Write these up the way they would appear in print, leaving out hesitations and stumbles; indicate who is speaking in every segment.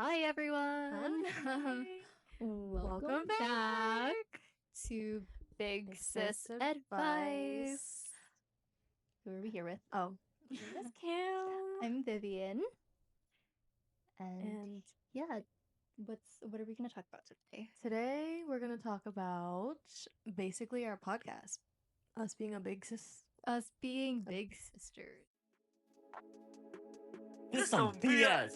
Speaker 1: Hi everyone.
Speaker 2: Hi.
Speaker 1: Welcome back to Big Sis Advice. Who are we here with?
Speaker 2: Oh, Miss Kim.
Speaker 1: I'm Vivian. And yeah, what are we gonna talk about today?
Speaker 2: Today we're gonna talk about basically our podcast, us being a big sis.
Speaker 1: Us being big sisters.
Speaker 3: This is some BS.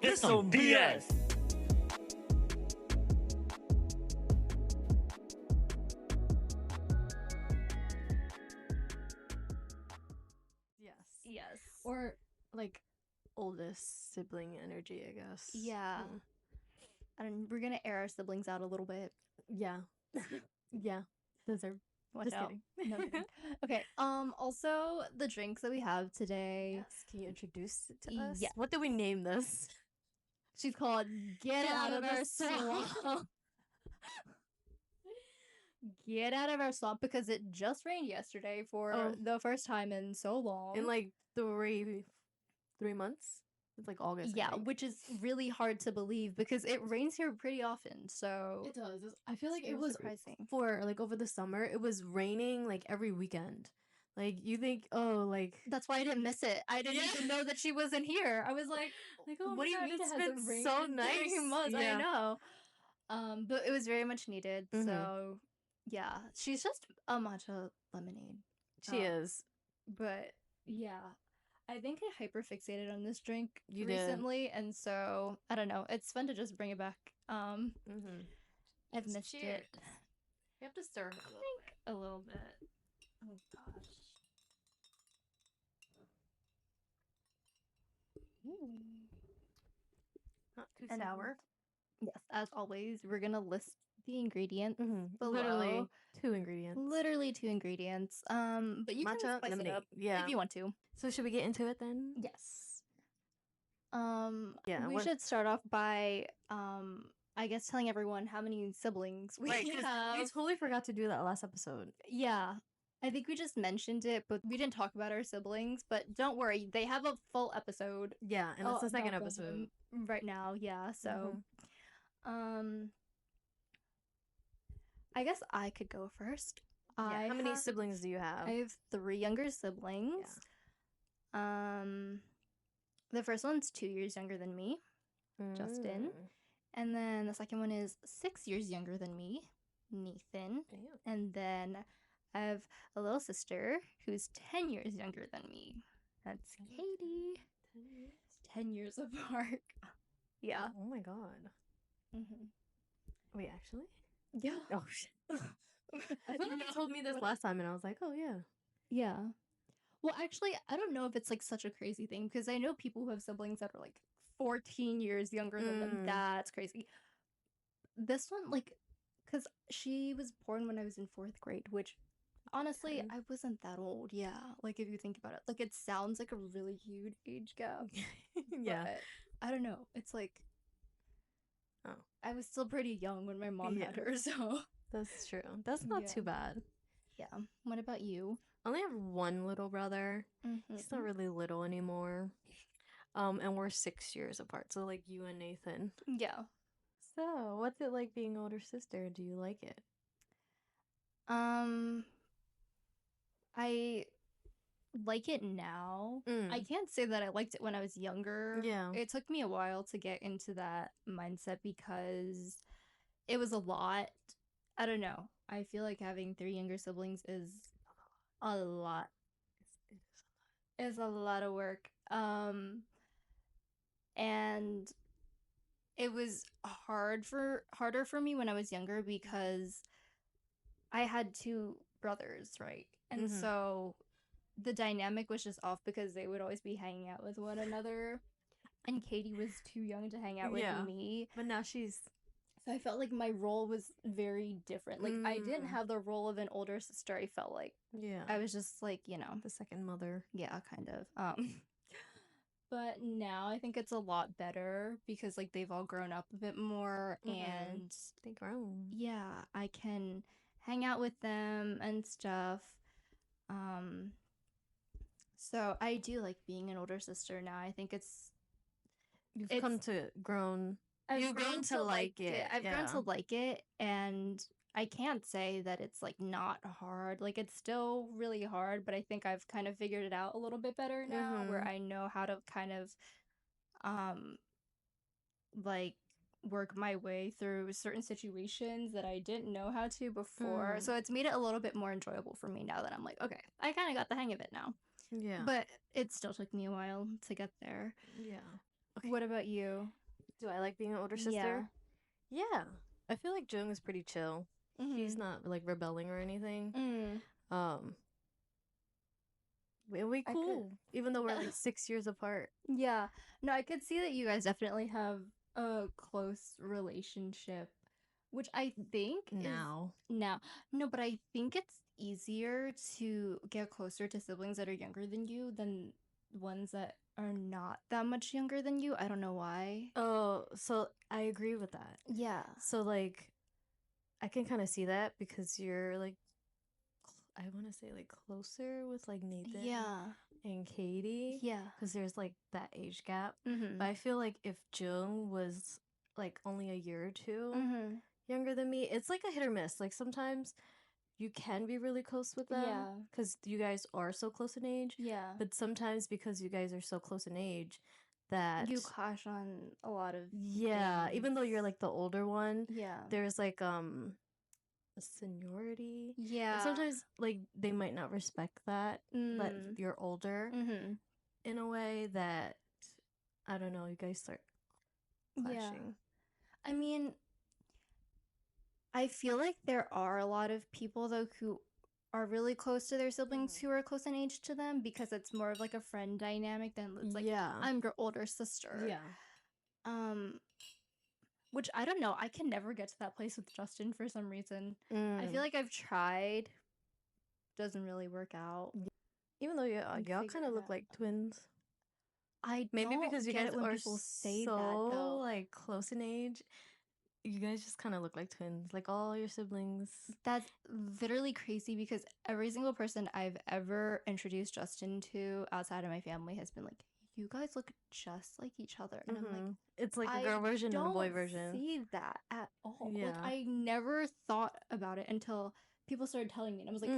Speaker 3: This is some BS.
Speaker 1: Yes.
Speaker 2: Or like oldest sibling energy, I guess.
Speaker 1: Yeah. And we're gonna air our siblings out a little bit.
Speaker 2: Yeah. Yeah. Deserve.
Speaker 1: Watch
Speaker 2: Just
Speaker 1: out.
Speaker 2: kidding.
Speaker 1: No, kidding. Okay. Also the drinks that we have today.
Speaker 2: Yes. Can you introduce it to us?
Speaker 1: Yes.
Speaker 2: What do we name this?
Speaker 1: She's called Get Out of Our Swamp. Get out of our swamp because it just rained yesterday for the first time in so long.
Speaker 2: In like 3 months? It's like August.
Speaker 1: Yeah, which is really hard to believe because it rains here pretty often. So
Speaker 2: it does. I feel like
Speaker 1: it's
Speaker 2: it was
Speaker 1: surprising.
Speaker 2: for like over the summer. It was raining like every weekend. Like you think,
Speaker 1: that's why I didn't miss it. I didn't even know that she wasn't here. I was like,
Speaker 2: oh,
Speaker 1: what do you mean
Speaker 2: it's
Speaker 1: it hasn't
Speaker 2: been
Speaker 1: rained
Speaker 2: so
Speaker 1: in
Speaker 2: nice?
Speaker 1: 3 months?
Speaker 2: Yeah.
Speaker 1: I know. But it was very much needed.
Speaker 2: Mhm.
Speaker 1: So yeah, she's just a matcha lemonade.
Speaker 2: She is.
Speaker 1: But yeah, I think I hyperfixated on this drink
Speaker 2: You
Speaker 1: recently, and so I don't know. It's fun to just bring it back. I've missed
Speaker 2: Cheers.
Speaker 1: it.
Speaker 2: You have to stir
Speaker 1: A little bit. Oh gosh.
Speaker 2: Not too
Speaker 1: And
Speaker 2: sour.
Speaker 1: Yes, as always, we're gonna list the ingredients below.
Speaker 2: Literally 2 ingredients.
Speaker 1: Literally 2 ingredients. But you can
Speaker 2: Matcha,
Speaker 1: spice
Speaker 2: lemonade.
Speaker 1: it up
Speaker 2: Yeah.
Speaker 1: if you want to.
Speaker 2: So should we get into it then?
Speaker 1: Yes.
Speaker 2: Yeah.
Speaker 1: We should start off by I guess telling everyone how many siblings we have.
Speaker 2: We totally forgot to do that last episode.
Speaker 1: Yeah. I think we just mentioned it, but we didn't talk about our siblings. But don't worry, they have a full episode.
Speaker 2: Yeah, and it's the second
Speaker 1: about
Speaker 2: episode
Speaker 1: them right now. Yeah, so I guess I could go first.
Speaker 2: How many siblings do you have?
Speaker 1: I have 3 younger siblings. Yeah. The first one's 2 years younger than me, Justin. And then the second one is 6 years younger than me, Nathan.
Speaker 2: Damn.
Speaker 1: And then I have a little sister who's 10 years younger than me. That's Katie. 10 years apart. Yeah.
Speaker 2: Oh my god. Wait, actually?
Speaker 1: Yeah.
Speaker 2: Oh shit. I feel like you told me this last time and I was like, oh yeah.
Speaker 1: Yeah. Well, actually, I don't know if it's like such a crazy thing because I know people who have siblings that are like 14 years younger than them. That's crazy. This one, like, because she was born when I was in 4th grade, which honestly, I wasn't that old. Yeah. Like, if you think about it, like, it sounds like a really huge age gap.
Speaker 2: Yeah.
Speaker 1: But I don't know. It's like, I was still pretty young when my mom had her, so.
Speaker 2: That's true. That's not too bad.
Speaker 1: Yeah. What about you?
Speaker 2: I only have one little brother. He's not really little anymore. And we're 6 years apart. So like you and Nathan.
Speaker 1: Yeah.
Speaker 2: So what's it like being older sister? Do you like it?
Speaker 1: I like it now. I can't say that I liked it when I was younger.
Speaker 2: Yeah.
Speaker 1: It took me a while to get into that mindset because it was a lot. I don't know. I feel like having 3 younger siblings is a lot. It's a lot of work. And it was harder for me when I was younger because I had 2 brothers, right? And so the dynamic was just off because they would always be hanging out with one another. And Katie was too young to hang out with me.
Speaker 2: But now she's...
Speaker 1: So I felt like my role was very different. Like, I didn't have the role of an older sister, I felt like.
Speaker 2: Yeah.
Speaker 1: I was just like, you know.
Speaker 2: The second mother.
Speaker 1: Yeah, kind of. But now I think it's a lot better because, like, they've all grown up a bit more. And
Speaker 2: they grown.
Speaker 1: Yeah, I can hang out with them and stuff. Um, so I do like being an older sister now. I think
Speaker 2: You've
Speaker 1: it's
Speaker 2: come to grown. You've grown to like it.
Speaker 1: I've grown
Speaker 2: Yeah.
Speaker 1: to like it, and I can't say that it's like not hard. Like it's still really hard, but I think I've kind of figured it out a little bit better now, where
Speaker 2: Mhm.
Speaker 1: I know how to kind of um like work my way through certain situations that I didn't know how to before.
Speaker 2: Mm.
Speaker 1: So it's made it a little bit more enjoyable for me now that I'm like, okay, I kind of got the hang of it now.
Speaker 2: Yeah.
Speaker 1: But it still took me a while to get there.
Speaker 2: Yeah. Okay.
Speaker 1: What about you?
Speaker 2: Do I like being an older sister? Yeah. I feel like Jung is pretty chill. He's not like rebelling or anything. Um, we
Speaker 1: I
Speaker 2: cool, even though we're like 6 years apart.
Speaker 1: Yeah. No, I could see that you guys definitely have a close relationship, which I think
Speaker 2: Now.
Speaker 1: is now. No, but I think it's easier to get closer to siblings that are younger than you than ones that are not that much younger than you. I don't know why.
Speaker 2: Oh, so I agree with that.
Speaker 1: Yeah.
Speaker 2: So like, I can kind of see that because you're like, I want to say like closer with like Nathan
Speaker 1: Yeah.
Speaker 2: and Katie.
Speaker 1: Yeah.
Speaker 2: Because there's like that age gap.
Speaker 1: Mm-hmm.
Speaker 2: But I feel like if Jung was like only a year or two
Speaker 1: Mm-hmm.
Speaker 2: younger than me, it's like a hit or miss. Like sometimes you can be really close with them
Speaker 1: Yeah.
Speaker 2: because you guys are so close in age.
Speaker 1: Yeah.
Speaker 2: But sometimes because you guys are so close in age, that
Speaker 1: You clash on a lot of
Speaker 2: yeah, even though you're
Speaker 1: things.
Speaker 2: like the older one,
Speaker 1: Yeah.
Speaker 2: there's like a seniority.
Speaker 1: Yeah.
Speaker 2: And sometimes like they might not respect that
Speaker 1: Mm.
Speaker 2: you're older
Speaker 1: Mm-hmm.
Speaker 2: in a way that I don't know, you guys start
Speaker 1: Yeah.
Speaker 2: clashing.
Speaker 1: I mean, I feel like there are a lot of people though who are really close to their siblings who are close in age to them because it's more of like a friend dynamic than it's like
Speaker 2: Yeah.
Speaker 1: I'm your older sister.
Speaker 2: Yeah.
Speaker 1: Which I don't know. I can never get to that place with Justin for some reason. I feel like I've tried. Doesn't really work out.
Speaker 2: Even though y'all
Speaker 1: Figure
Speaker 2: kind of
Speaker 1: it
Speaker 2: look
Speaker 1: out.
Speaker 2: like twins.
Speaker 1: I
Speaker 2: Maybe
Speaker 1: don't
Speaker 2: because you
Speaker 1: get
Speaker 2: guys
Speaker 1: it when
Speaker 2: are
Speaker 1: people say
Speaker 2: so
Speaker 1: that though.
Speaker 2: like close in age. You guys just kind of look like twins, like all your siblings.
Speaker 1: That's literally crazy because every single person I've ever introduced Justin to outside of my family has been like, you guys look just like each other. And I'm like,
Speaker 2: it's like a
Speaker 1: I
Speaker 2: girl version and a boy
Speaker 1: don't
Speaker 2: version.
Speaker 1: see that at all. Like,
Speaker 2: Yeah.
Speaker 1: I never thought about it until people started telling me. And I was like,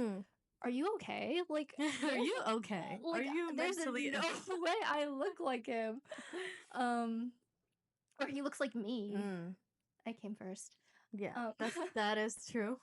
Speaker 1: are you okay? Like,
Speaker 2: Are you okay?
Speaker 1: Like,
Speaker 2: Are you
Speaker 1: there's
Speaker 2: mentally
Speaker 1: no
Speaker 2: ill?
Speaker 1: way I look like him. Or he looks like me. I came first.
Speaker 2: Yeah, that is true.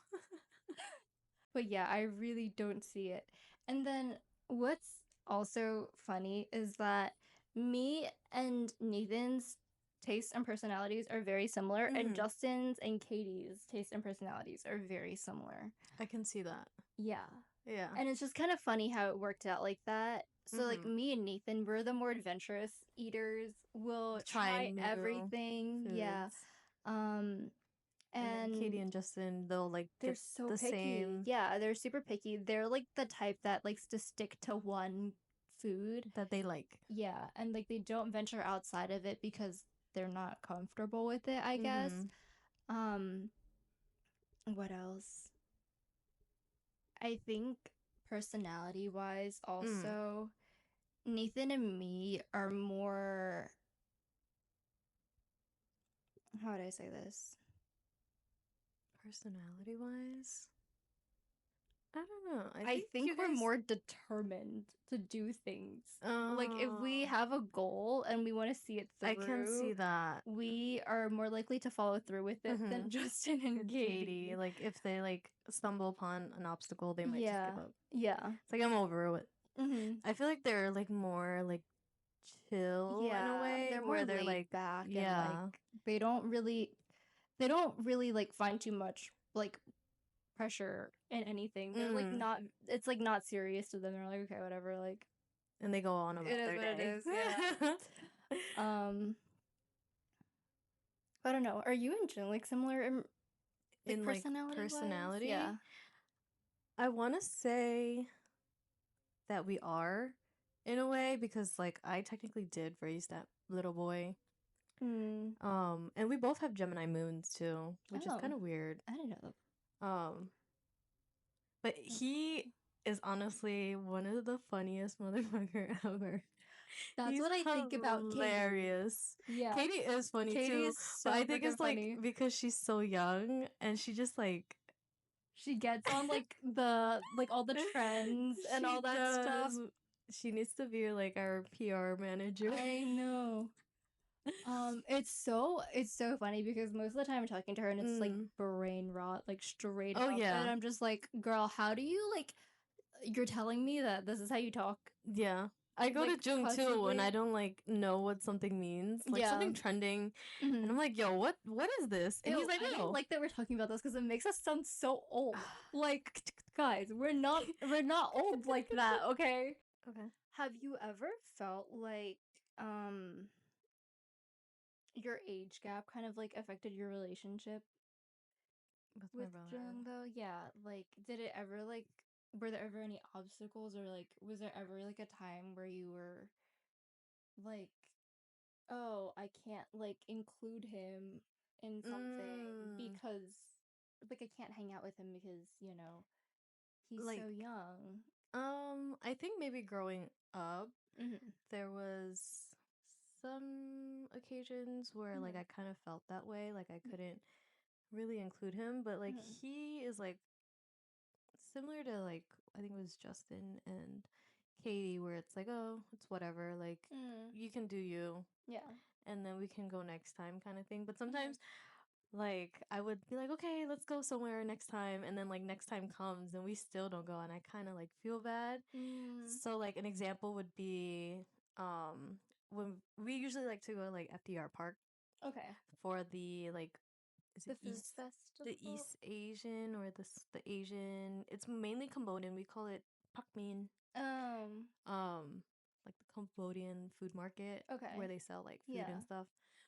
Speaker 1: But yeah, I really don't see it. And then what's also funny is that me and Nathan's tastes and personalities are very similar, and Justin's and Katie's tastes and personalities are very similar.
Speaker 2: I can see that.
Speaker 1: Yeah.
Speaker 2: Yeah.
Speaker 1: And it's just kind of funny how it worked out like that. So like me and Nathan, we're the more adventurous eaters. We'll try
Speaker 2: new
Speaker 1: everything.
Speaker 2: foods.
Speaker 1: Yeah.
Speaker 2: And then Katie and Justin, they'll like
Speaker 1: they're
Speaker 2: get
Speaker 1: so
Speaker 2: the
Speaker 1: picky.
Speaker 2: same
Speaker 1: Yeah, they're super picky. They're like the type that likes to stick to one food.
Speaker 2: that they like.
Speaker 1: Yeah, and like they don't venture outside of it because they're not comfortable with it, I guess. What else? I think personality wise also Nathan and me are more, how would I say this?
Speaker 2: Personality wise? I don't know.
Speaker 1: I think we're more determined to do things. Like if we have a goal and we want to see it through,
Speaker 2: I can see that.
Speaker 1: We are more likely to follow through with it than Justin and Katie.
Speaker 2: Like if they like stumble upon an obstacle, they might just give up.
Speaker 1: Yeah.
Speaker 2: It's like I'm over it. I feel like they're like more like chill in a way.
Speaker 1: They're
Speaker 2: where
Speaker 1: more
Speaker 2: they're
Speaker 1: laid
Speaker 2: like
Speaker 1: back and like they don't really like find too much like pressure in anything. They're like not, it's like not serious to them. They're like, okay, whatever, like,
Speaker 2: and they go on about their day.
Speaker 1: It is, yeah. I don't know. Are you and Jen like similar in
Speaker 2: like personality?
Speaker 1: Yeah.
Speaker 2: I want to say that we are in a way because like I technically did raise that little boy. And we both have Gemini moons too, which is kind of weird.
Speaker 1: I didn't know that.
Speaker 2: But he is honestly one of the funniest motherfucker ever.
Speaker 1: That's
Speaker 2: He's
Speaker 1: what I think about Katie.
Speaker 2: hilarious.
Speaker 1: Yeah.
Speaker 2: Katie is funny
Speaker 1: Katie
Speaker 2: too,
Speaker 1: is so
Speaker 2: but I think it's like
Speaker 1: funny.
Speaker 2: because she's so young and she just like
Speaker 1: she gets on like all the trends and all that stuff.
Speaker 2: She needs to be like our PR manager.
Speaker 1: I know. It's so funny because most of the time I'm talking to her and it's like brain rot, like straight up.
Speaker 2: Yeah.
Speaker 1: And I'm just like, girl, how do you like? You're telling me that this is how you talk?
Speaker 2: Yeah. I go
Speaker 1: like,
Speaker 2: to Jung too
Speaker 1: constantly?
Speaker 2: when I don't like know what something means, like
Speaker 1: Yeah.
Speaker 2: something trending, and I'm like, "Yo, what is this?" And he's like,
Speaker 1: I
Speaker 2: "No."
Speaker 1: don't like that we're talking about this because it makes us sound so old. Like, guys, we're not old like that, okay?
Speaker 2: Okay.
Speaker 1: Have you ever felt like your age gap kind of like affected your relationship with Jung though? Yeah, like did it ever like were there ever any obstacles or like was there ever like a time where you were like, oh, I can't like include him in something because like I can't hang out with him because, you know, he's
Speaker 2: Like,
Speaker 1: so young.
Speaker 2: I think maybe growing up,
Speaker 1: Mm-hmm.
Speaker 2: there was some occasions where like I kind of felt that way, like I couldn't really include him, but like he is like similar to like I think it was Justin and Katie, where it's like, oh, it's whatever, like you can do you,
Speaker 1: Yeah.
Speaker 2: and then we can go next time, kind of thing. But sometimes, like I would be like, okay, let's go somewhere next time, and then like next time comes and we still don't go, and I kind of like feel bad. So like an example would be, when we usually like to go to like FDR Park.
Speaker 1: Okay.
Speaker 2: For the like is
Speaker 1: The
Speaker 2: it
Speaker 1: food
Speaker 2: East
Speaker 1: festival?
Speaker 2: the East Asian or the Asian, it's mainly Cambodian, we call it Pakmin. Like the Cambodian food market,
Speaker 1: Okay.
Speaker 2: where they sell like food and stuff.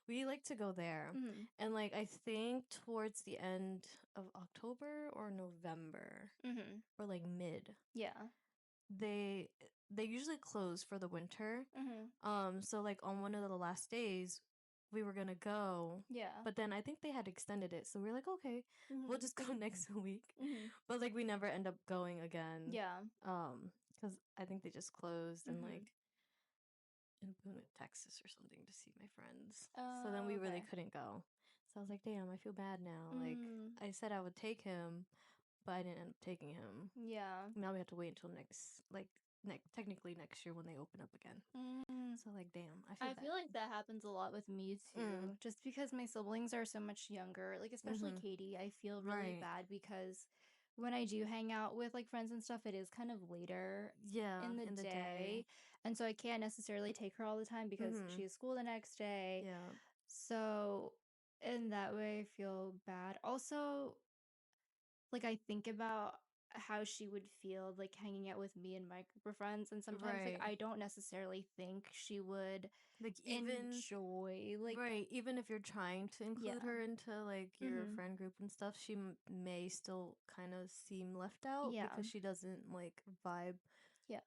Speaker 2: We like to go there. And like I think towards the end of October or November or like mid,
Speaker 1: Yeah.
Speaker 2: they usually close for the winter. So like on one of the last days we were gonna go.
Speaker 1: Yeah.
Speaker 2: But then I think they had extended it, so we are like, okay, we'll just go next week. But like we never end up going again.
Speaker 1: Yeah.
Speaker 2: Because I think they just closed and like in Boone, Texas or something to see my friends. So then we really couldn't go. So I was like, damn, I feel bad now. Like I said I would take him, but I didn't end up taking him.
Speaker 1: Yeah.
Speaker 2: Now we have to wait until technically next year when they open up again. So like, damn, I
Speaker 1: feel like that happens a lot with me too. Just because my siblings are so much younger, like especially Katie, I feel really bad because when I do hang out with like friends and stuff, it is kind of later in the day. And so I can't necessarily take her all the time because she has school the next day.
Speaker 2: Yeah.
Speaker 1: So in that way, I feel bad. Also, like I think about how she would feel like hanging out with me and my group of friends, and sometimes like I don't necessarily think she would
Speaker 2: like even
Speaker 1: enjoy like
Speaker 2: even if you're trying to include her into like your friend group and stuff, she may still kind of seem left out because she doesn't like vibe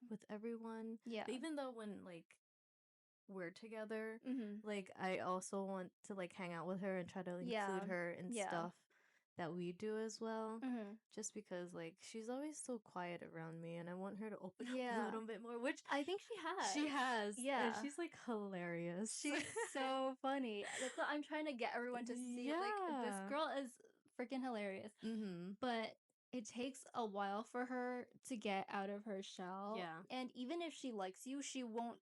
Speaker 2: with everyone. But even though when like we're together, like I also want to like hang out with her and try to include her in stuff that we do as well. Just because like she's always so quiet around me and I want her to open up a little bit more, which
Speaker 1: I think she has.
Speaker 2: Yeah. And she's like hilarious.
Speaker 1: She's so funny. That's what I'm trying to get everyone to see. Like this girl is freaking hilarious. But it takes a while for her to get out of her shell.
Speaker 2: Yeah.
Speaker 1: And even if she likes you, she won't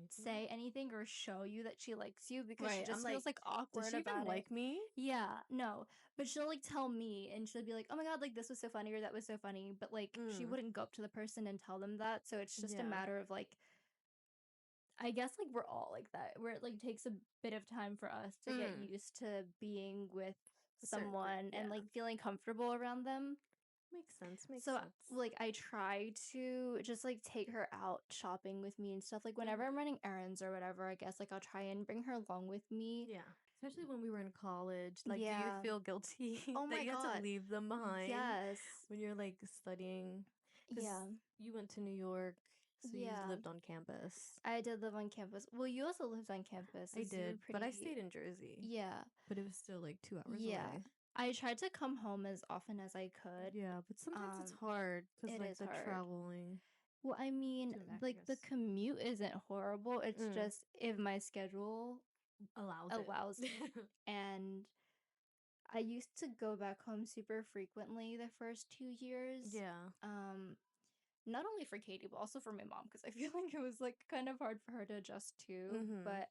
Speaker 1: say anything or show you that she likes you because she just feels like awkward
Speaker 2: does she
Speaker 1: about
Speaker 2: even like me?
Speaker 1: Yeah, no. But she'll like tell me and she'll be like, oh my god, like this was so funny or that was so funny. But like she wouldn't go up to the person and tell them that. So it's just a matter of like, I guess like we're all like that, where it like takes a bit of time for us to get used to being with someone and like feeling comfortable around them.
Speaker 2: Makes sense.
Speaker 1: So like I try to just like take her out shopping with me and stuff. Like whenever I'm running errands or whatever, I guess like I'll try and bring her along with me.
Speaker 2: Yeah. Especially when we were in college. Like do you feel guilty that you had to leave them behind?
Speaker 1: Yes.
Speaker 2: When you're like studying.
Speaker 1: Yeah.
Speaker 2: You went to New York, so you lived on campus.
Speaker 1: I did live on campus. Well, you also lived on campus.
Speaker 2: I did, but I stayed in Jersey.
Speaker 1: Yeah.
Speaker 2: But it was still like 2 hours away.
Speaker 1: I tried to come home as often as I could.
Speaker 2: Yeah, but sometimes it's
Speaker 1: Um,
Speaker 2: hard because
Speaker 1: it
Speaker 2: like
Speaker 1: is
Speaker 2: the
Speaker 1: hard.
Speaker 2: traveling.
Speaker 1: Well, I mean,
Speaker 2: To and back, I
Speaker 1: like the
Speaker 2: guess.
Speaker 1: commute isn't horrible. It's
Speaker 2: Mm.
Speaker 1: just if my schedule allows
Speaker 2: it.
Speaker 1: it. And I used to go back home super frequently the first 2 years.
Speaker 2: Yeah.
Speaker 1: Not only for Katie, but also for my mom, because I feel like it was like kind of hard for her to adjust too.
Speaker 2: Mhm.
Speaker 1: But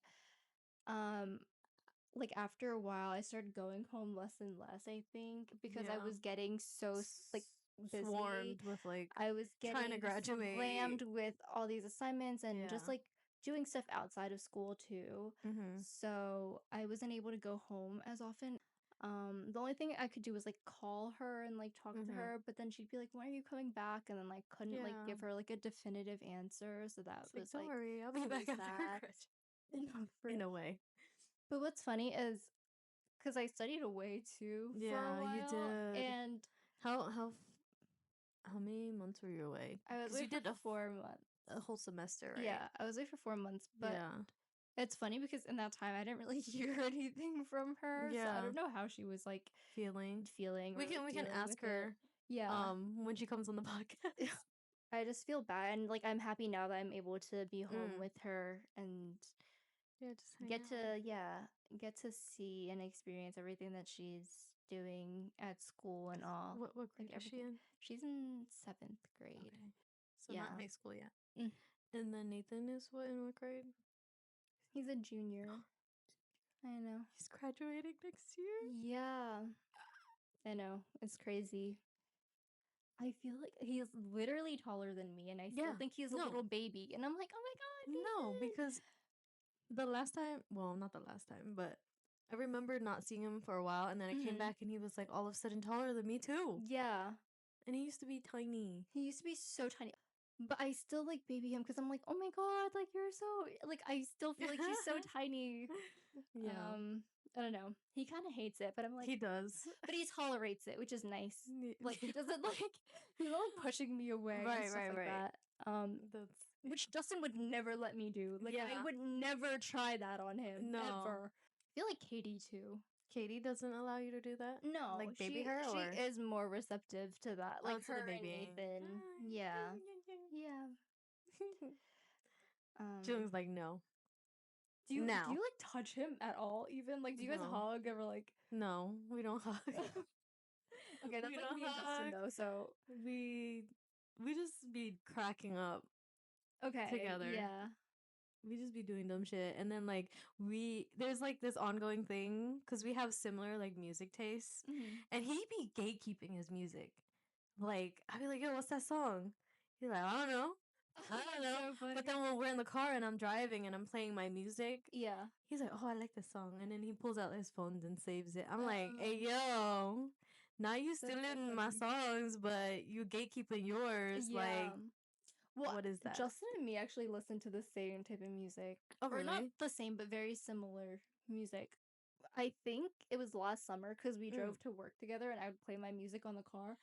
Speaker 1: like after a while, I started going home less and less, I think, because I
Speaker 2: Yeah.
Speaker 1: was getting so like busy.
Speaker 2: Swarmed with like
Speaker 1: I was
Speaker 2: trying to
Speaker 1: getting
Speaker 2: graduate.
Speaker 1: slammed with all these assignments and just
Speaker 2: Yeah.
Speaker 1: like doing stuff outside of school too.
Speaker 2: Mhm.
Speaker 1: So I wasn't able to go home as often. The only thing I could do was like call her and like talk to
Speaker 2: Mhm.
Speaker 1: her, but then she'd be like, "When are you coming back?" And then like couldn't like
Speaker 2: Yeah.
Speaker 1: give her like a definitive answer. So that
Speaker 2: It's like,
Speaker 1: was
Speaker 2: don't
Speaker 1: like
Speaker 2: worry, I'll be
Speaker 1: really
Speaker 2: back after
Speaker 1: sad.
Speaker 2: graduation. In a way.
Speaker 1: But what's funny is because I studied away too for a
Speaker 2: Yeah, you
Speaker 1: while,
Speaker 2: did.
Speaker 1: and
Speaker 2: How many months were you away?
Speaker 1: I was
Speaker 2: Because
Speaker 1: away
Speaker 2: you
Speaker 1: for
Speaker 2: did a
Speaker 1: 4 months.
Speaker 2: whole semester, right?
Speaker 1: Yeah, I was away for 4 months, but
Speaker 2: Yeah.
Speaker 1: it's funny because in that time I didn't really hear anything from her, so I
Speaker 2: Yeah.
Speaker 1: don't know how she was like
Speaker 2: Feeling.
Speaker 1: feeling.
Speaker 2: We
Speaker 1: or,
Speaker 2: can
Speaker 1: like,
Speaker 2: we can
Speaker 1: dealing
Speaker 2: ask
Speaker 1: with it.
Speaker 2: her
Speaker 1: Yeah,
Speaker 2: when she comes on the podcast.
Speaker 1: I just feel bad, and like I'm happy now that I'm able to be home
Speaker 2: Mm.
Speaker 1: with her and
Speaker 2: Yeah, just hang
Speaker 1: get
Speaker 2: out.
Speaker 1: to get to see and experience everything that she's doing at school and all.
Speaker 2: What
Speaker 1: Like
Speaker 2: grade is she
Speaker 1: everything.
Speaker 2: in?
Speaker 1: She's in 7th grade.
Speaker 2: Okay. So not
Speaker 1: Yeah.
Speaker 2: high school yet.
Speaker 1: Mm.
Speaker 2: And then Nathan is in what grade?
Speaker 1: He's a junior. I know.
Speaker 2: He's graduating next year.
Speaker 1: Yeah. I know. It's crazy. I feel like he's literally taller than me, and I still
Speaker 2: Yeah.
Speaker 1: think he's a
Speaker 2: No.
Speaker 1: little baby. And I'm like, oh my god,
Speaker 2: No,
Speaker 1: Nathan!
Speaker 2: because the last time, well, not the last time, but I remember not seeing him for a while, and then I came
Speaker 1: Mhm.
Speaker 2: back and he was like all of a sudden taller than me too.
Speaker 1: Yeah.
Speaker 2: And he used to be tiny.
Speaker 1: He used to be so tiny. But I still like baby him because I'm like, oh my god, like you're so like I still feel like he's so tiny.
Speaker 2: Yeah.
Speaker 1: I don't know. He kind of hates it, but I'm like,
Speaker 2: He does.
Speaker 1: but he tolerates it, which is nice. Like he
Speaker 2: Yeah.
Speaker 1: doesn't like he's not like pushing me away and stuff like that.
Speaker 2: That's
Speaker 1: Which Dustin would never let me do. Like I
Speaker 2: Yeah.
Speaker 1: would never try that on him
Speaker 2: No.
Speaker 1: ever. I feel like Katie too.
Speaker 2: Katie doesn't allow you to do that?
Speaker 1: No,
Speaker 2: Like baby her
Speaker 1: she
Speaker 2: or
Speaker 1: is more receptive to that.
Speaker 2: oh,
Speaker 1: Like
Speaker 2: to the
Speaker 1: her and
Speaker 2: babying.
Speaker 1: Nathan. Yeah. Yeah.
Speaker 2: Jung's like no.
Speaker 1: Do you
Speaker 2: Now.
Speaker 1: like touch him at all? Even like do you guys
Speaker 2: No.
Speaker 1: hug or like
Speaker 2: No, we don't hug.
Speaker 1: okay, that's
Speaker 2: We
Speaker 1: like
Speaker 2: don't
Speaker 1: me and Dustin
Speaker 2: hug.
Speaker 1: though, so
Speaker 2: We just be cracking up
Speaker 1: okay,
Speaker 2: together.
Speaker 1: yeah.
Speaker 2: We just be doing dumb shit, and then like there's like this ongoing thing because we have similar like music tastes, and he be gatekeeping his music. Like I'd be like, "Yo, what's that song?" He's like, "I don't know, I don't know."
Speaker 1: So funny.
Speaker 2: But then when we're in the car and I'm driving and I'm playing my music,
Speaker 1: Yeah.
Speaker 2: he's like, "Oh, I like this song," and then he pulls out his phone and saves it. I'm like,
Speaker 1: Oh.
Speaker 2: "Hey, yo, now you
Speaker 1: That's so
Speaker 2: stealing my
Speaker 1: funny.
Speaker 2: songs, but you gatekeeping yours.
Speaker 1: Yeah.
Speaker 2: Like,
Speaker 1: Well,
Speaker 2: what is that?"
Speaker 1: Justin and me actually listen to the same type of music.
Speaker 2: Oh,
Speaker 1: Or not
Speaker 2: really?
Speaker 1: the same, but very similar music. I think it was last summer because we drove to work together and I would play my music on the car.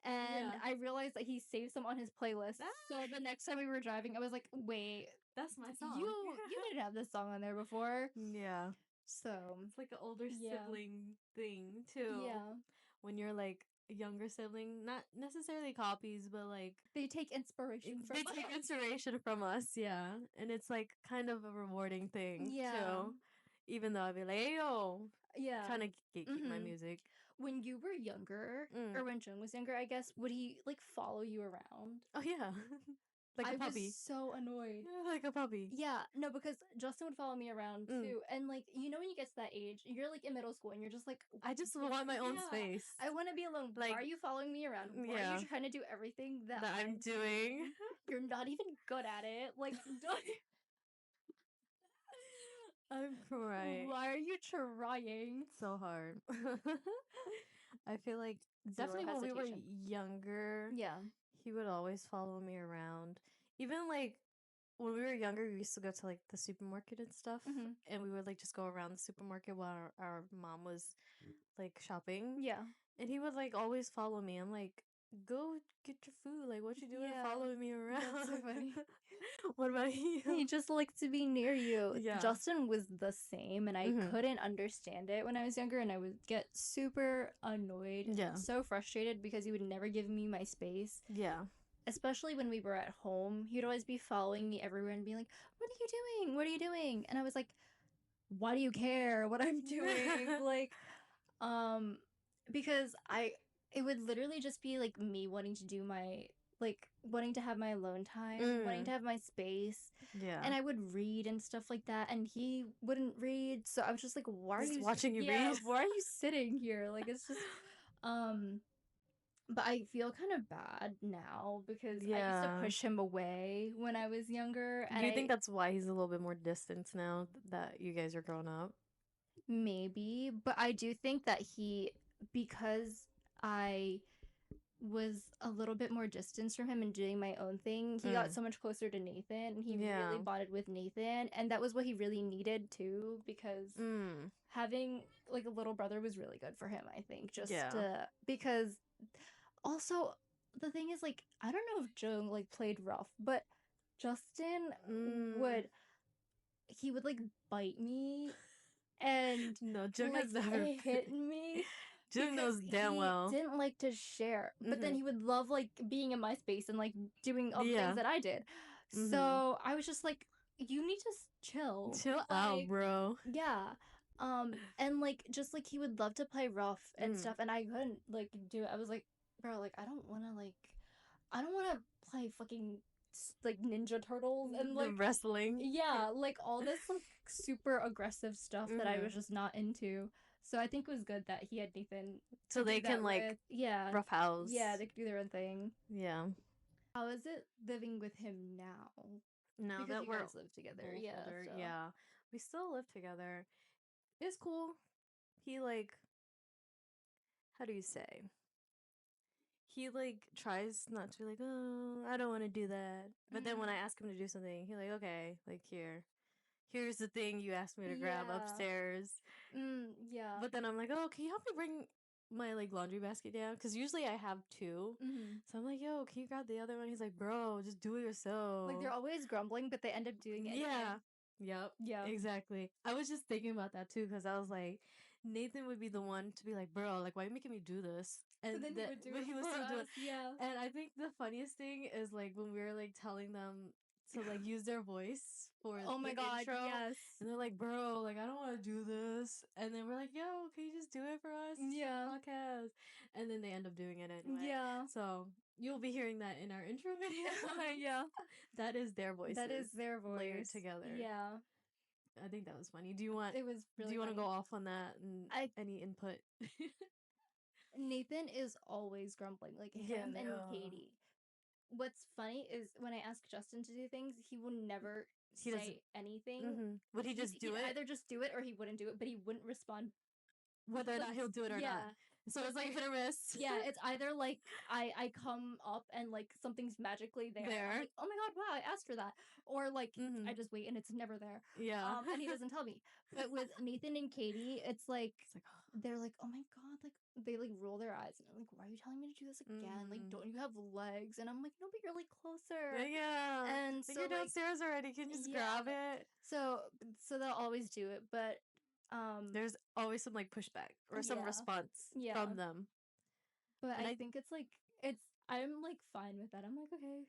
Speaker 1: And
Speaker 2: Yeah.
Speaker 1: I realized that he saved some on his playlist. So
Speaker 2: Ah.
Speaker 1: the next time we were driving, I was like, wait,
Speaker 2: That's my song.
Speaker 1: you didn't have this song on there before.
Speaker 2: Yeah.
Speaker 1: So
Speaker 2: It's like an older
Speaker 1: yeah.
Speaker 2: sibling thing, too.
Speaker 1: Yeah.
Speaker 2: When you're like a younger sibling, not necessarily copies, but like
Speaker 1: They take inspiration from
Speaker 2: they
Speaker 1: us.
Speaker 2: take inspiration from us, yeah. And it's like kind of a rewarding thing,
Speaker 1: Yeah.
Speaker 2: too. Even though I'd be like, hey, yo,
Speaker 1: Yeah.
Speaker 2: trying to gatekeep my music.
Speaker 1: When you were younger,
Speaker 2: Mm.
Speaker 1: or when Jung was younger, I guess, would he like follow you around?
Speaker 2: Oh, yeah. Like a
Speaker 1: I
Speaker 2: puppy.
Speaker 1: was so annoyed.
Speaker 2: Like a puppy.
Speaker 1: Yeah, no, because Justin would follow me around
Speaker 2: Mm.
Speaker 1: too. And like, you know, when you get to that age, you're like in middle school and you're just like,
Speaker 2: I just want my own space.
Speaker 1: I want to be alone. Why
Speaker 2: Like,
Speaker 1: are you following me around? Why are
Speaker 2: yeah.
Speaker 1: you trying to do everything that
Speaker 2: I'm doing?
Speaker 1: You're not even good at it. Like,
Speaker 2: I'm crying.
Speaker 1: why are you trying?
Speaker 2: So hard. I feel like
Speaker 1: Zero
Speaker 2: definitely when we were
Speaker 1: hesitation.
Speaker 2: younger,
Speaker 1: Yeah.
Speaker 2: he would always follow me around. Even like when we were younger, we used to go to like the supermarket and stuff, and we would like just go around the supermarket while our mom was like shopping.
Speaker 1: Yeah.
Speaker 2: And he would like always follow me. I'm like, go get your food. Like, what you doing
Speaker 1: Yeah,
Speaker 2: following me around?
Speaker 1: that's so funny.
Speaker 2: What about
Speaker 1: He
Speaker 2: you?
Speaker 1: just likes to be near you.
Speaker 2: Yeah.
Speaker 1: Justin was the same, and I
Speaker 2: Mhm.
Speaker 1: couldn't understand it when I was younger, and I would get super annoyed,
Speaker 2: Yeah.
Speaker 1: so frustrated because he would never give me my space.
Speaker 2: Yeah.
Speaker 1: Especially when we were at home, he'd always be following me everywhere and be like, "What are you doing? What are you doing?" And I was like, "Why do you care what I'm doing?" Like, because it would literally just be like me wanting to do my, like, wanting to have my alone time, wanting to have my space,
Speaker 2: Yeah.
Speaker 1: and I would read and stuff like that, and he wouldn't read, so I was just like, "Why are
Speaker 2: Just
Speaker 1: you
Speaker 2: watching you
Speaker 1: yeah,
Speaker 2: read.
Speaker 1: why are you sitting here?" Like, it's just, but I feel kind of bad now because I used to
Speaker 2: Yeah.
Speaker 1: push him away when I was younger,
Speaker 2: Do
Speaker 1: and
Speaker 2: you think that's why he's a little bit more distant now that you guys are grown up?
Speaker 1: maybe, but I do think that because I was a little bit more distance from him and doing my own thing, he got so much closer to Nathan, and he really
Speaker 2: Yeah.
Speaker 1: bonded with Nathan, and that was what he really needed too, because having like a little brother was really good for him, I think, just
Speaker 2: Yeah.
Speaker 1: because also the thing is, like, I don't know if Joe like played rough, but Justin would he would like bite me and
Speaker 2: No, Jung
Speaker 1: like
Speaker 2: has never
Speaker 1: hit me
Speaker 2: Jung
Speaker 1: because
Speaker 2: knows damn
Speaker 1: he
Speaker 2: well.
Speaker 1: didn't like to share, but then
Speaker 2: Mhm.
Speaker 1: he would love like being in my space and like doing all the
Speaker 2: Yeah.
Speaker 1: things that I did.
Speaker 2: Mhm.
Speaker 1: So I was just like, you need to chill.
Speaker 2: Chill out,
Speaker 1: Like,
Speaker 2: bro.
Speaker 1: yeah. And like just like he would love to play rough and stuff, and I couldn't like do it. I was like, bro, like I don't want to play fucking like Ninja Turtles and
Speaker 2: The
Speaker 1: like
Speaker 2: wrestling.
Speaker 1: yeah, like all this like super aggressive stuff that I was just not into. So I think it was good that he had Nathan
Speaker 2: So
Speaker 1: to
Speaker 2: they
Speaker 1: do
Speaker 2: can
Speaker 1: that
Speaker 2: like
Speaker 1: with. Yeah.
Speaker 2: roughhouse.
Speaker 1: Yeah, they could do their own thing.
Speaker 2: Yeah.
Speaker 1: How is it living with him now?
Speaker 2: Now
Speaker 1: Because
Speaker 2: that
Speaker 1: you
Speaker 2: we're
Speaker 1: guys live together.
Speaker 2: both
Speaker 1: Yeah.
Speaker 2: older,
Speaker 1: So.
Speaker 2: yeah. We still live together. It's cool. He like, how do you say? He like tries not to be like, oh, I don't want to do that. But then when I ask him to do something, he like, okay, like here's the thing you asked me to grab
Speaker 1: Yeah.
Speaker 2: upstairs.
Speaker 1: Yeah.
Speaker 2: But then I'm like, oh, can you help me bring my like laundry basket down? Because usually I have two. So I'm like, yo, can you grab the other one? He's like, bro, just do it yourself.
Speaker 1: Like they're always grumbling, but they end up doing it.
Speaker 2: Yeah.
Speaker 1: Anyway.
Speaker 2: Yep.
Speaker 1: Yeah.
Speaker 2: Exactly. I was just thinking about that too because I was like, Nathan would be the one to be like, bro, like, why are you making me do this? And
Speaker 1: But then he would do it
Speaker 2: he was
Speaker 1: for
Speaker 2: still doing.
Speaker 1: us. Yeah.
Speaker 2: And I think the funniest thing is like when we were like telling them to like use their voice for
Speaker 1: Oh my
Speaker 2: the
Speaker 1: god,
Speaker 2: intro,
Speaker 1: yes.
Speaker 2: and they're like, bro, like I don't want to do this, and then we're like, yo, can you just do it for us? It's your
Speaker 1: Yeah.
Speaker 2: podcast, and then they end up doing it anyway.
Speaker 1: Yeah.
Speaker 2: So you'll be hearing that in our intro video.
Speaker 1: Yeah.
Speaker 2: That is their voices.
Speaker 1: That is their voice
Speaker 2: layered together.
Speaker 1: Yeah.
Speaker 2: I think that was funny. Do you want?
Speaker 1: It was really
Speaker 2: do you want to
Speaker 1: funny.
Speaker 2: go off on that and any input?
Speaker 1: Nathan is always grumbling, like him and Katie. What's funny is when I ask Justin to do things, he will never
Speaker 2: He doesn't.
Speaker 1: say anything.
Speaker 2: Would he just do
Speaker 1: He'd
Speaker 2: it?
Speaker 1: either just do it or he wouldn't do it, but he wouldn't respond.
Speaker 2: Whether or not he'll do it or not.
Speaker 1: Yeah.
Speaker 2: So it's like hit or miss.
Speaker 1: Yeah, it's either like I come up and like something's magically there. I'm like, oh my god, wow, I asked for that. Or like I just wait and it's never there.
Speaker 2: Yeah.
Speaker 1: And he doesn't tell me. But with Nathan and Katie, it's like they're like, oh my god, like they like roll their eyes and I'm like, why are you telling me to do this again? Like, don't you have legs? And I'm like, no, but you're like closer.
Speaker 2: Yeah.
Speaker 1: And
Speaker 2: like
Speaker 1: so
Speaker 2: you're downstairs already. Can you just grab it?
Speaker 1: So they'll always do it, but
Speaker 2: there's always some like pushback or some response from them.
Speaker 1: But I think it's like I'm like fine with that. I'm like, okay.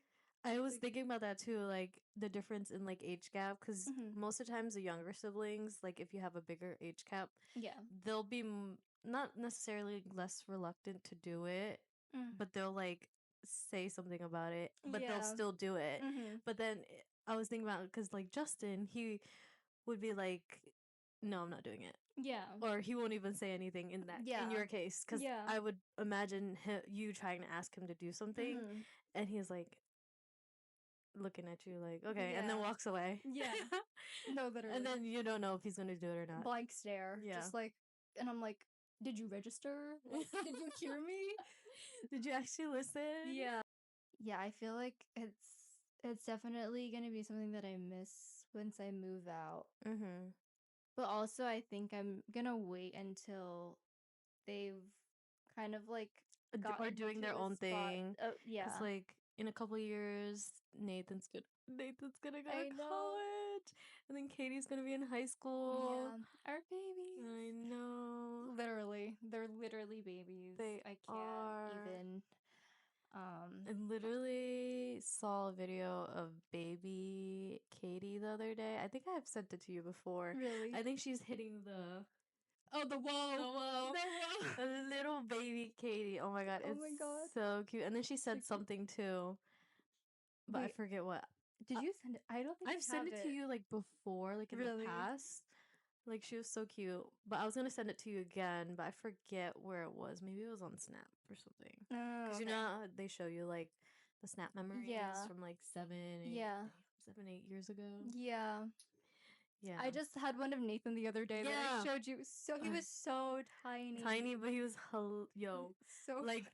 Speaker 2: I was thinking about that too, like the difference in like age gap, because most of the times the younger siblings, like if you have a bigger age gap, they'll be not necessarily less reluctant to do it, but they'll like say something about it, but they'll still do it. But then I was thinking about because like Justin, he would be like, no, I'm not doing it.
Speaker 1: Yeah.
Speaker 2: Or he won't even say anything in that in your case, because I would imagine you trying to ask him to do something, and he's like looking at you like okay, and then walks away.
Speaker 1: Yeah. No, literally.
Speaker 2: And then you don't know if he's gonna do it or not.
Speaker 1: Blank stare. Yeah. Just like, and I'm like, did you register? Like, did you hear me?
Speaker 2: Did you actually listen?
Speaker 1: Yeah. Yeah, I feel like it's definitely gonna be something that I miss once I move out. But also, I think I'm gonna wait until they've kind of like gotten
Speaker 2: or doing their
Speaker 1: into a
Speaker 2: own
Speaker 1: spot.
Speaker 2: thing.
Speaker 1: Yeah.
Speaker 2: Because, like, in a couple years, Nathan's gonna go
Speaker 1: I
Speaker 2: to
Speaker 1: know.
Speaker 2: college, and then Katie's gonna be in high school.
Speaker 1: Yeah, our babies.
Speaker 2: I know.
Speaker 1: Literally, they're literally babies.
Speaker 2: They
Speaker 1: I can't
Speaker 2: are.
Speaker 1: even.
Speaker 2: I literally saw a video of baby Katie the other day. I think I have sent it to you before.
Speaker 1: Really?
Speaker 2: I think she's hitting the
Speaker 1: Oh, the whoa.
Speaker 2: the whoa.
Speaker 1: The whoa.
Speaker 2: A little baby Katie. Oh my god,
Speaker 1: Oh
Speaker 2: it's
Speaker 1: my God.
Speaker 2: so cute. And then she
Speaker 1: So
Speaker 2: said
Speaker 1: cute.
Speaker 2: something too, but I
Speaker 1: Wait,
Speaker 2: forget what.
Speaker 1: did you send it? I don't think
Speaker 2: I've
Speaker 1: I
Speaker 2: sent
Speaker 1: have
Speaker 2: it to you like before, like in
Speaker 1: Really?
Speaker 2: the past. Like she was so cute, but I was gonna send it to you again, but I forget where it was. Maybe it was on Snap or something.
Speaker 1: Oh,
Speaker 2: Because you know how they show you like the Snap memories
Speaker 1: Yeah.
Speaker 2: from like 7,
Speaker 1: Yeah.
Speaker 2: 8 years ago.
Speaker 1: Yeah.
Speaker 2: Yeah,
Speaker 1: I just had one of Nathan the other day that
Speaker 2: Yeah.
Speaker 1: I showed you. So he was so tiny.
Speaker 2: tiny, but he was
Speaker 1: So
Speaker 2: like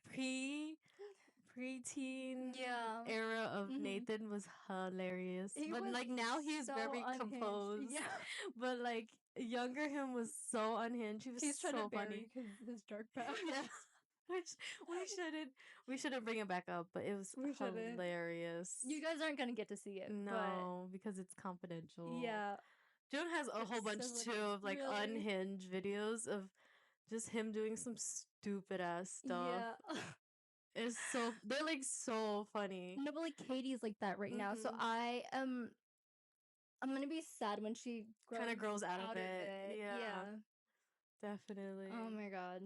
Speaker 2: preteen
Speaker 1: Yeah.
Speaker 2: era of
Speaker 1: Mhm.
Speaker 2: Nathan was hilarious.
Speaker 1: He
Speaker 2: But
Speaker 1: was
Speaker 2: like now he is
Speaker 1: so
Speaker 2: very
Speaker 1: unhinged.
Speaker 2: composed.
Speaker 1: Yeah.
Speaker 2: But like younger him was so unhinged. He was
Speaker 1: He's trying
Speaker 2: so
Speaker 1: to bury
Speaker 2: funny.
Speaker 1: his dark past.
Speaker 2: Yeah. Which we shouldn't bring it back up, but it was
Speaker 1: We shouldn't.
Speaker 2: hilarious.
Speaker 1: You guys aren't gonna get to see it.
Speaker 2: No, because it's confidential.
Speaker 1: But yeah.
Speaker 2: Joan has a whole
Speaker 1: It's
Speaker 2: bunch
Speaker 1: so
Speaker 2: too
Speaker 1: funny.
Speaker 2: of like
Speaker 1: Really?
Speaker 2: unhinged videos of just him doing some stupid ass stuff.
Speaker 1: Yeah.
Speaker 2: It's so they're like so funny.
Speaker 1: No, but like Katie's like that right now. So
Speaker 2: Mhm.
Speaker 1: I'm gonna be sad when she
Speaker 2: Kind of grows out of it.
Speaker 1: Yeah.
Speaker 2: Yeah, definitely.
Speaker 1: Oh my God.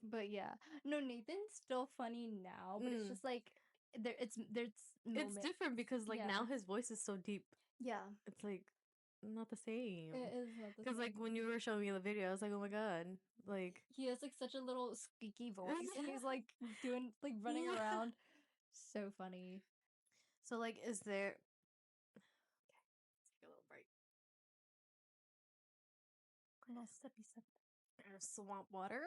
Speaker 1: But yeah. No, Nathan's still funny now, but it's
Speaker 2: Mm.
Speaker 1: just like there's
Speaker 2: It's
Speaker 1: moments.
Speaker 2: different because like
Speaker 1: Yeah.
Speaker 2: now his voice is so deep.
Speaker 1: Yeah.
Speaker 2: It's like not the same.
Speaker 1: It is not the
Speaker 2: Because
Speaker 1: same.
Speaker 2: like when you were showing me the video, I was like, oh my god, like
Speaker 1: He has like such a little squeaky voice and he's like doing like running
Speaker 2: Yeah.
Speaker 1: around. So funny.
Speaker 2: So like, is there? Okay, let's take a little break.
Speaker 1: Little sippy sip.
Speaker 2: Swamp water.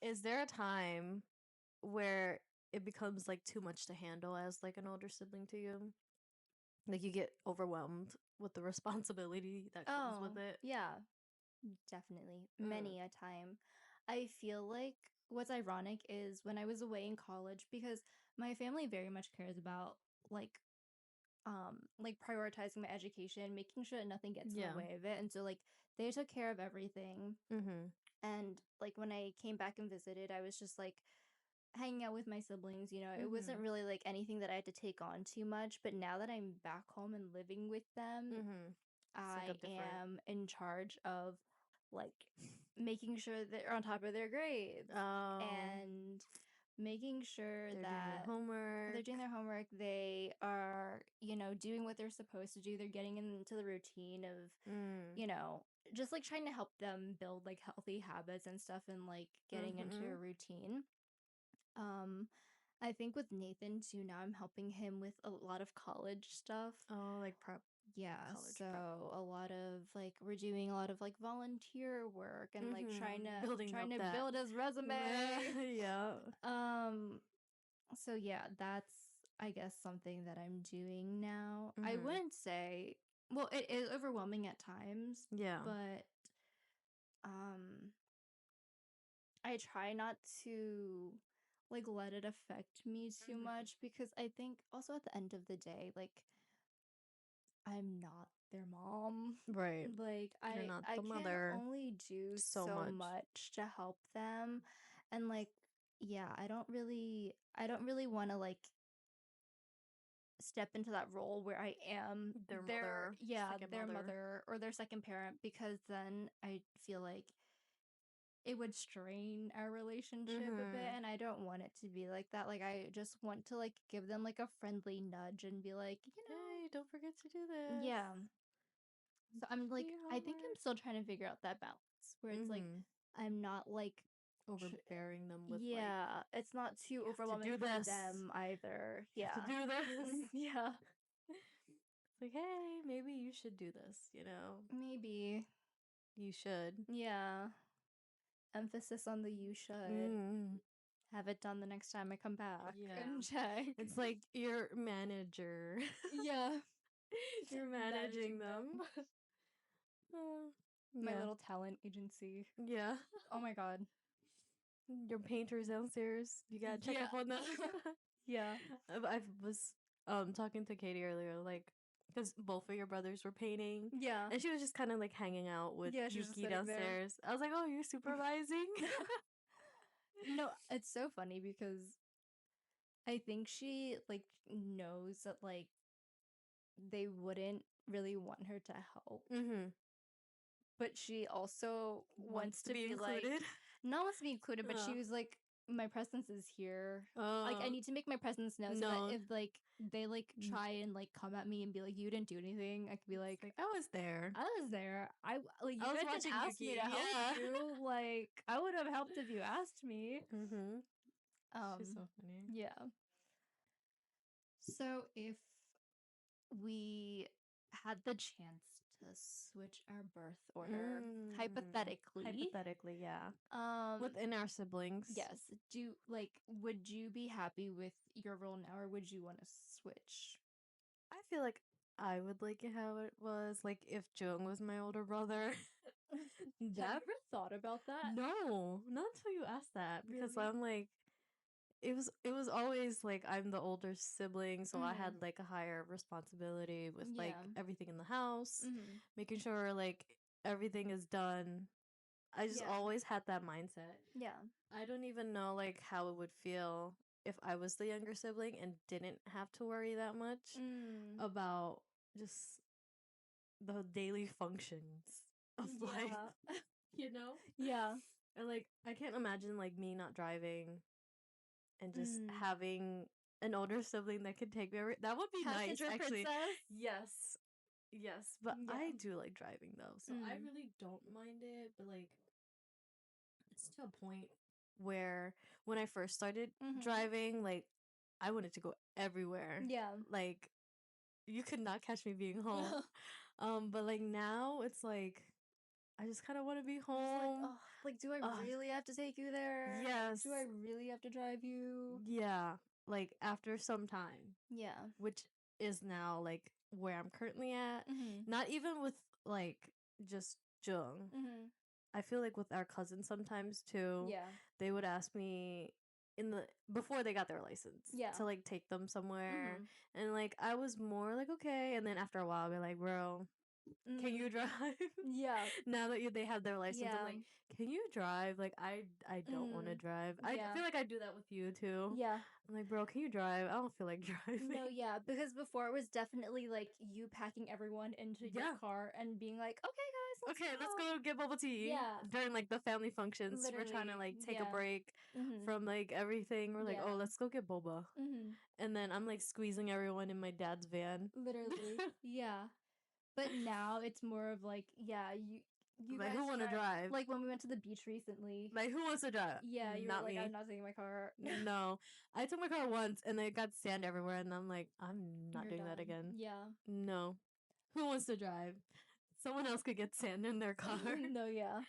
Speaker 2: Is there a time where it becomes like too much to handle as like an older sibling to you? Like you get overwhelmed with the responsibility that comes with it.
Speaker 1: Yeah. Definitely.
Speaker 2: Mm.
Speaker 1: Many a time. I feel like what's ironic is when I was away in college, because my family very much cares about like prioritizing my education, making sure that nothing gets in
Speaker 2: Yeah.
Speaker 1: the way of it. And so like they took care of everything.
Speaker 2: Mm-hmm.
Speaker 1: And like when I came back and visited, I was just like hanging out with my siblings, you know. It wasn't really like anything that I had to take on too much, but now that I'm back home and living with them,
Speaker 2: Mm-hmm.
Speaker 1: I am in charge of like making sure they're on top of their grades and making sure
Speaker 2: they're
Speaker 1: that they're doing their homework. They are, you know, doing what they're supposed to do. They're getting into the routine of, you know, just like trying to help them build like healthy habits and stuff and like getting into a routine. I think with Nathan too, now I'm helping him with a lot of college stuff.
Speaker 2: Oh, like prep.
Speaker 1: Yeah,
Speaker 2: College
Speaker 1: so
Speaker 2: prep.
Speaker 1: a lot of like we're doing a lot of like volunteer work and like trying to
Speaker 2: Building
Speaker 1: build his resume.
Speaker 2: Yeah.
Speaker 1: So yeah, that's I guess something that I'm doing now. I
Speaker 2: Mhm.
Speaker 1: wouldn't say, well, it is overwhelming at times,
Speaker 2: Yeah.
Speaker 1: but I try not to like let it affect me too much because I think also at the end of the day, like I'm not their mom.
Speaker 2: Right.
Speaker 1: Like
Speaker 2: You're not
Speaker 1: I
Speaker 2: the
Speaker 1: can
Speaker 2: mother
Speaker 1: only do
Speaker 2: so
Speaker 1: so
Speaker 2: much.
Speaker 1: much to help them. And like yeah, I don't really want to like step into that role where I am
Speaker 2: Their mother, second
Speaker 1: their
Speaker 2: mother.
Speaker 1: mother or their second parent, because then I feel like it would strain our relationship a bit, and I don't want it to be like that. Like I just want to like give them like a friendly nudge and be like, you know,
Speaker 2: Hey, don't forget to do this.
Speaker 1: yeah. So I'm like,
Speaker 2: Be
Speaker 1: I think I'm
Speaker 2: homework.
Speaker 1: still trying to figure out that balance where it's like I'm not like
Speaker 2: overbearing them with
Speaker 1: yeah, it's not too
Speaker 2: "You have to
Speaker 1: overwhelming
Speaker 2: do
Speaker 1: for
Speaker 2: this.
Speaker 1: them either.
Speaker 2: You
Speaker 1: Yeah.
Speaker 2: have to do this.
Speaker 1: Yeah.
Speaker 2: It's like, hey, maybe you should do this, you know?
Speaker 1: Maybe.
Speaker 2: You should.
Speaker 1: Yeah. Emphasis on the you should. Have it done the next time I come back and check.
Speaker 2: It's like your manager.
Speaker 1: Yeah.
Speaker 2: You're managing them.
Speaker 1: My little talent agency.
Speaker 2: Yeah.
Speaker 1: Oh my god.
Speaker 2: Your painters downstairs. You gotta check up on them.
Speaker 1: Yeah.
Speaker 2: I was talking to Katie earlier, like, because both of your brothers were painting.
Speaker 1: Yeah.
Speaker 2: And she was just kind of like hanging out with
Speaker 1: Yeah, she was just
Speaker 2: Yuki
Speaker 1: sitting there.
Speaker 2: downstairs. I was like, oh, you're supervising?
Speaker 1: No, it's so funny because I think she like knows that like they wouldn't really want her to help,
Speaker 2: Mm-hmm.
Speaker 1: but she also wants to be like
Speaker 2: included.
Speaker 1: not wants to be included, but she
Speaker 2: Uh.
Speaker 1: was like, my presence is here. Like I need to make my presence known so that if like they like try and like come at me and be like, you didn't do anything, I could be like,
Speaker 2: I was there.
Speaker 1: I was there. I like you
Speaker 2: I was
Speaker 1: guys
Speaker 2: watching
Speaker 1: didn't ask me
Speaker 2: Yuki,
Speaker 1: to help
Speaker 2: yeah.
Speaker 1: you. Like I would have helped if you asked me.
Speaker 2: Mm-hmm. She's so funny.
Speaker 1: Yeah. So if we had the chance to switch our birth order, hypothetically,
Speaker 2: yeah.
Speaker 1: um,
Speaker 2: Within our siblings.
Speaker 1: yes, would you be happy with your role now, or would you want to switch?
Speaker 2: I feel like I would like it how it was. Like if Jung was my older brother.
Speaker 1: Have you ever thought about that?
Speaker 2: No, not until you asked that. Because
Speaker 1: Really?
Speaker 2: I'm like, it was always like I'm the older sibling, so I had like a higher responsibility with like everything in the house, making sure like everything is done. I just always had that mindset.
Speaker 1: Yeah.
Speaker 2: I don't even know like how it would feel if I was the younger sibling and didn't have to worry that much about just the daily functions of life. You know?
Speaker 1: Yeah.
Speaker 2: And like I can't imagine like me not driving and just having an older sibling that could take me that would be
Speaker 1: Passenger
Speaker 2: nice actually.
Speaker 1: princess?
Speaker 2: Yes, but I do like driving though, so I really don't mind it, but like it's to a point where when I first started driving, like I wanted to go everywhere.
Speaker 1: Yeah.
Speaker 2: Like you could not catch me being home. But like now it's like I just kind of want to be home.
Speaker 1: Like, do I really have to take you there?
Speaker 2: Yes.
Speaker 1: Do I really have to drive you?
Speaker 2: Yeah. Like after some time.
Speaker 1: Yeah.
Speaker 2: Which is now like where I'm currently at. Not even with like just Jung. I feel like with our cousins sometimes too.
Speaker 1: Yeah.
Speaker 2: They would ask me before they got their license to like take them somewhere, and like I was more like okay, and then after a while I'll be like, bro, can you drive?
Speaker 1: Yeah.
Speaker 2: Now that they have their license, I'm like, can you drive? Like I don't want to drive. I feel like I do that with you too.
Speaker 1: Yeah.
Speaker 2: I'm like, bro, can you drive? I don't feel like driving.
Speaker 1: No, yeah, because before it was definitely like you packing everyone into your car and being like, okay, guys,
Speaker 2: let's go get bubble tea.
Speaker 1: Yeah.
Speaker 2: During like the family functions,
Speaker 1: Literally.
Speaker 2: we're trying to like take a break from like everything. We're like, oh, let's go get boba. And then I'm like squeezing everyone in my dad's van.
Speaker 1: Literally. Yeah. But now it's more of like, yeah, you
Speaker 2: like,
Speaker 1: guys
Speaker 2: who want to drive?
Speaker 1: Like when we went to the beach recently.
Speaker 2: Like who wants to drive?
Speaker 1: Yeah, you
Speaker 2: not
Speaker 1: were like,
Speaker 2: me.
Speaker 1: I'm not taking my car.
Speaker 2: No, I took my car once and it got sand everywhere, and I'm like, I'm not doing that again.
Speaker 1: Yeah.
Speaker 2: No. Who wants to drive? Someone else could get sand in their car.
Speaker 1: No, yeah.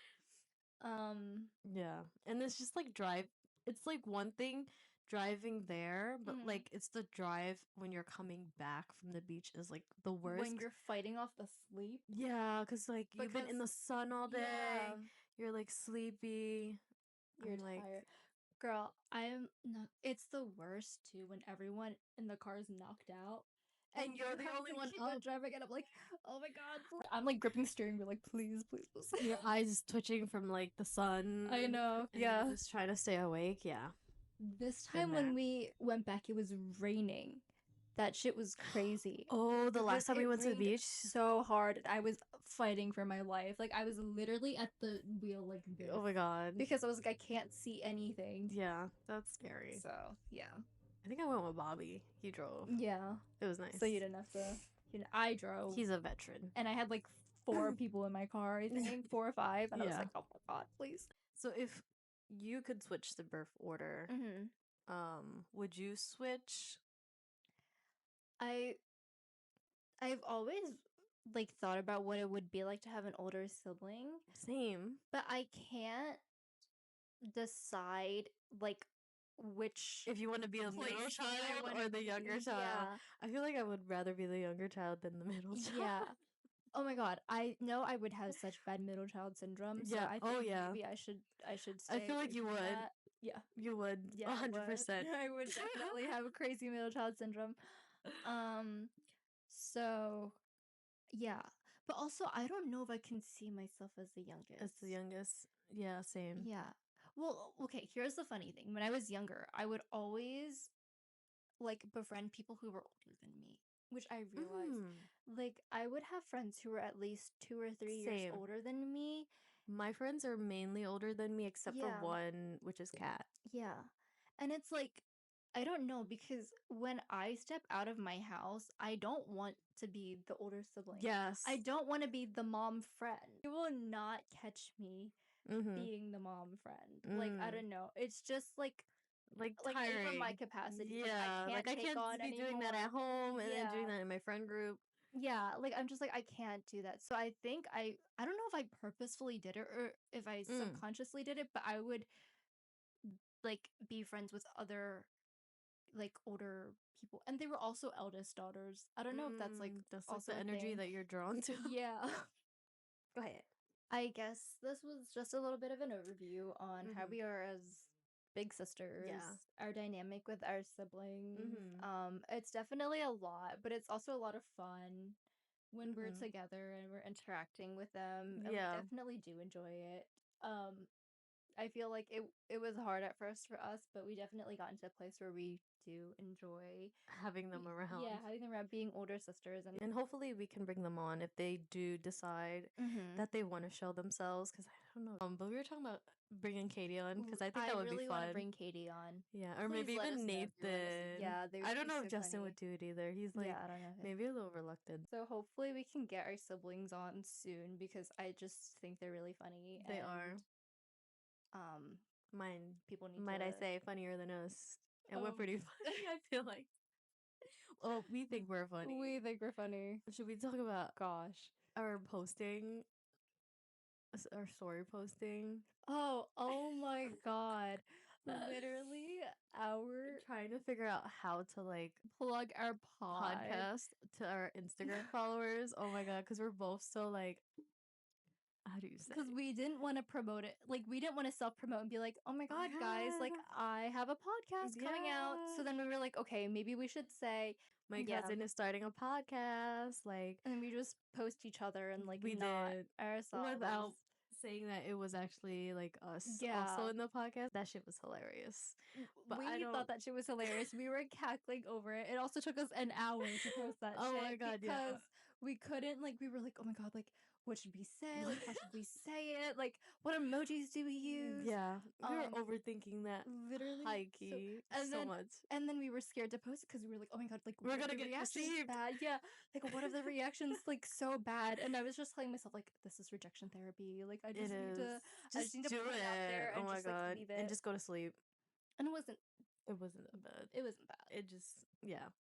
Speaker 2: Yeah, and it's just like drive. It's like one thing driving there, but like it's the drive when you're coming back from the beach is like the worst.
Speaker 1: When you're fighting off the sleep.
Speaker 2: Yeah, because like you've been in the sun all day. Yeah. You're like sleepy.
Speaker 1: You're tired. Girl, I'm not. It's the worst too when everyone in the car is knocked out. And you're the only one up driving, and I'm like, oh my god. I'm like gripping the steering wheel, like, please, please, please.
Speaker 2: Your eyes twitching from like the sun.
Speaker 1: I know. Yeah.
Speaker 2: Just trying to stay awake. Yeah.
Speaker 1: This time when we went back, it was raining. That shit was crazy.
Speaker 2: Oh, the last time we went to the beach?
Speaker 1: So hard. And I was fighting for my life. Like, I was literally at the wheel like this.
Speaker 2: Oh my god.
Speaker 1: Because I was like, I can't see anything.
Speaker 2: Yeah, that's scary.
Speaker 1: So, yeah.
Speaker 2: I think I went with Bobby. He drove.
Speaker 1: Yeah.
Speaker 2: It was nice.
Speaker 1: So you didn't have to... I drove.
Speaker 2: He's a veteran.
Speaker 1: And I had like 4 people in my car, I think. 4 or 5. And I was like, oh my god, please.
Speaker 2: So if you could switch the birth order, would you switch?
Speaker 1: I've always like thought about what it would be like to have an older sibling.
Speaker 2: Same.
Speaker 1: But I can't decide like which,
Speaker 2: if you want to be a middle child or the younger child. Yeah. I feel like I would rather be the younger child than the middle child.
Speaker 1: Yeah. Oh my god, I know I would have such bad middle child syndrome. So I think maybe I should stay.
Speaker 2: I feel like you would.
Speaker 1: That. Yeah.
Speaker 2: You would.
Speaker 1: Yeah,
Speaker 2: 100%.
Speaker 1: I would definitely have a crazy middle child syndrome. So yeah. But also I don't know if I can see myself as the youngest.
Speaker 2: As the youngest. Yeah, same.
Speaker 1: Yeah. Well, okay, here's the funny thing. When I was younger, I would always like befriend people who were older than me, which I realized like I would have friends who were at least 2 or 3 years
Speaker 2: Same.
Speaker 1: older than me.
Speaker 2: My friends are mainly older than me, except for
Speaker 1: Yeah.
Speaker 2: one, which is Kat.
Speaker 1: Yeah. And it's like, I don't know, because when I step out of my house, I don't want to be the older sibling.
Speaker 2: Yes.
Speaker 1: I don't want to be the mom friend. You will not catch me being the mom friend. Like, I don't know. It's just like
Speaker 2: tiring.
Speaker 1: over my capacity.
Speaker 2: Yeah,
Speaker 1: like, I can't take on
Speaker 2: be doing that at home and then doing that in my friend group.
Speaker 1: Yeah, like I'm just like I can't do that. So I think I don't know if I purposefully did it or if I subconsciously did it, but I would like be friends with other like older people, and they were also eldest daughters. I don't know if that's like also
Speaker 2: the
Speaker 1: a
Speaker 2: energy
Speaker 1: thing.
Speaker 2: that you're drawn to.
Speaker 1: Yeah.
Speaker 2: Go ahead.
Speaker 1: I guess this was just a little bit of an overview on how we are as big sisters.
Speaker 2: Yeah.
Speaker 1: Our dynamic with our siblings. It's definitely a lot, but it's also a lot of fun when we're together and we're interacting with them. And we definitely do enjoy it. I feel like it was hard at first for us, but we definitely got into a place where we do enjoy
Speaker 2: having them around.
Speaker 1: Yeah, having them around, being older sisters,
Speaker 2: and hopefully we can bring them on if they do decide that they want to show themselves. Because I don't know. But we were talking about bringing Katie on because I think that would
Speaker 1: really
Speaker 2: be fun.
Speaker 1: Want to bring Katie on.
Speaker 2: Yeah, or
Speaker 1: Please
Speaker 2: maybe
Speaker 1: let us
Speaker 2: even
Speaker 1: know if you wanna listen.
Speaker 2: Nathan.
Speaker 1: Yeah,
Speaker 2: I don't know if
Speaker 1: so
Speaker 2: Justin
Speaker 1: funny.
Speaker 2: would do it either. He's like,
Speaker 1: I don't know.
Speaker 2: maybe a little reluctant.
Speaker 1: So hopefully we can get our siblings on soon because I just think they're really funny.
Speaker 2: They are.
Speaker 1: People need
Speaker 2: might
Speaker 1: to...
Speaker 2: I say, funnier than us, and we're pretty funny. I feel like. Well, we think we're funny.
Speaker 1: We think we're funny.
Speaker 2: Should we talk about our story posting?
Speaker 1: Oh my god. Literally our
Speaker 2: trying to figure out how to like
Speaker 1: plug our
Speaker 2: podcast to our Instagram followers. Oh my god, because we're both so like, how do you say?
Speaker 1: Because we didn't want to promote it. Like, we didn't want to self-promote and be like, oh my god, guys, like, I have a podcast coming out. So then we were like, okay, maybe we should say,
Speaker 2: my cousin is starting a podcast. Like,
Speaker 1: and then we just post each other and like
Speaker 2: we
Speaker 1: not
Speaker 2: did
Speaker 1: ourselves.
Speaker 2: Without saying that it was actually like us also in the podcast. That shit was hilarious. But
Speaker 1: we thought that shit was hilarious. We were cackling over it. It also took us an hour to post that shit.
Speaker 2: Oh my god,
Speaker 1: because we couldn't, like, we were like, oh my god, like, what should we say? Like, how should we say it? Like, what emojis do we use?
Speaker 2: Yeah, we were overthinking that
Speaker 1: literally
Speaker 2: so much.
Speaker 1: And then we were scared to post it because we were like, oh my god, like,
Speaker 2: we're gonna get received
Speaker 1: bad. Yeah, like, what if the reaction's like so bad? And I was just telling myself like, this is rejection therapy. Like, I just need to put it out there and just like leave it
Speaker 2: and just go to sleep.
Speaker 1: And it wasn't
Speaker 2: that bad.
Speaker 1: It wasn't bad.
Speaker 2: It just yeah.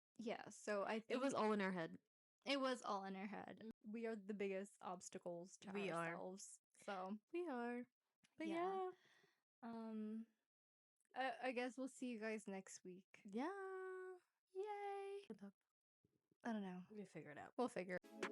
Speaker 1: So I think
Speaker 2: it was all in our head.
Speaker 1: It was all in our head. We are the biggest obstacles to ourselves. So
Speaker 2: we are. But yeah.
Speaker 1: I guess we'll see you guys next week.
Speaker 2: Yeah.
Speaker 1: Yay. I don't know.
Speaker 2: We'll figure it out.
Speaker 1: We'll figure it out.